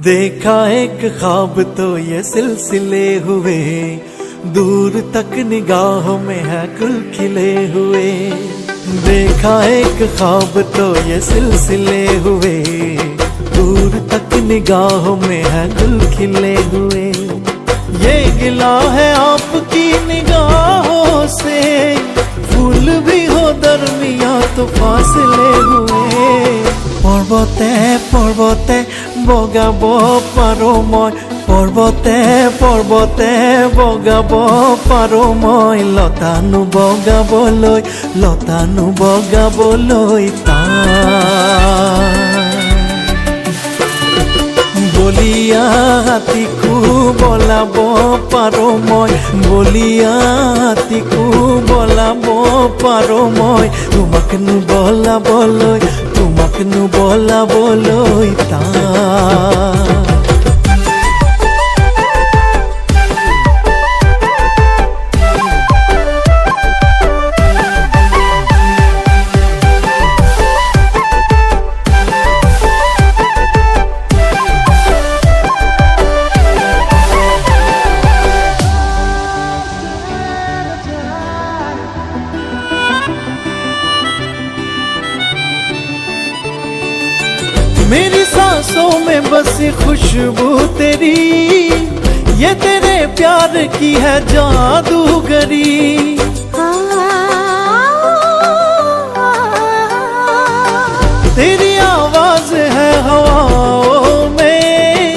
देखा एक ख्वाब तो ये सिलसिले हुए, दूर तक निगाहों में है गुल खिले हुए। देखा एक ख्वाब तो ये सिलसिले हुए, दूर तक निगाहों में है गुल खिले हुए। ये गिला है आपकी निगाहों से, फूल भी हो दरमिया तो फासले हुए। पर्वते पर्वते बगाब पारो मैं, पर्वते पर्वते बगाब पारो मैं, लतानु बगाबलै लतानु बगाबलै बलिया हाथीकू बलाब पारो मैं, बलिया हाथीकू बलाब पारो मैं, तुमाकनु बलाबलै तुमाकनु बलाबलै मेरी सांसों में बसी खुशबू तेरी, ये तेरे प्यार की है जादूगरी। तेरी आवाज है हवाओं में,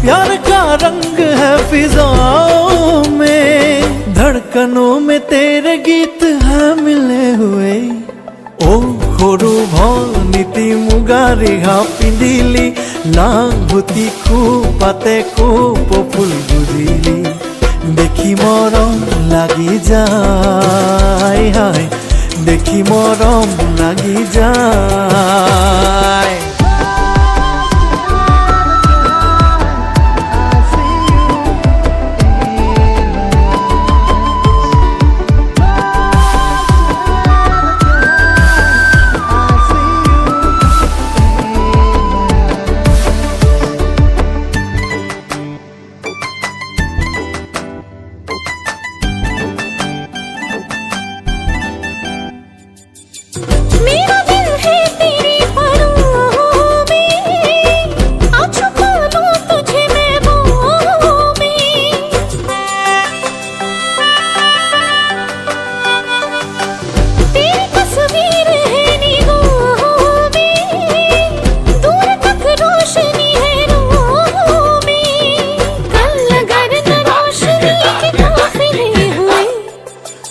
प्यार का रंग है फिजाओं में, धड़कनों में तेरे गीत है मिले हुए। ओ खोरु नीति मुगारी हा पिंधिली, लांगुती पाते फुल गुजिली, देखी मरम लगी जाए हाय, देखी मरम लगी जाए।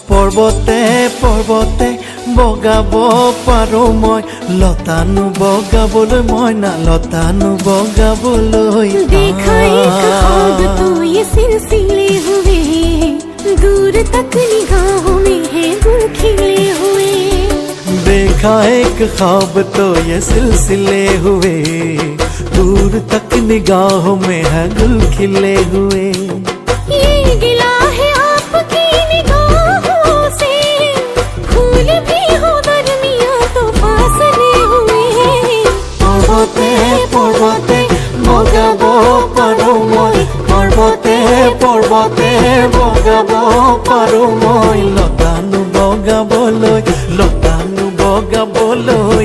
पर्वते पर्वते बगाब पारो मैं, लतानु बगाबलै मैं ना लतानु बगाबलै। देखा एक ख्वाब तो ये सिलसिले हुए, दूर तक निगाहों में है गुल खिले हुए। देखा एक ख्वाब तो ये सिलसिले हुए, दूर तक निगाहों में है गुल खिले हुए। ये गिला है आपकी निगाहों से, फूल भी हो दरमिया तो फासले हुए। पर्वते पर्वते बगाब पारो मैं, पर्वते पर्वते बगाब पारो मैं, लतानु बगाबलै लतानु बगाबलै।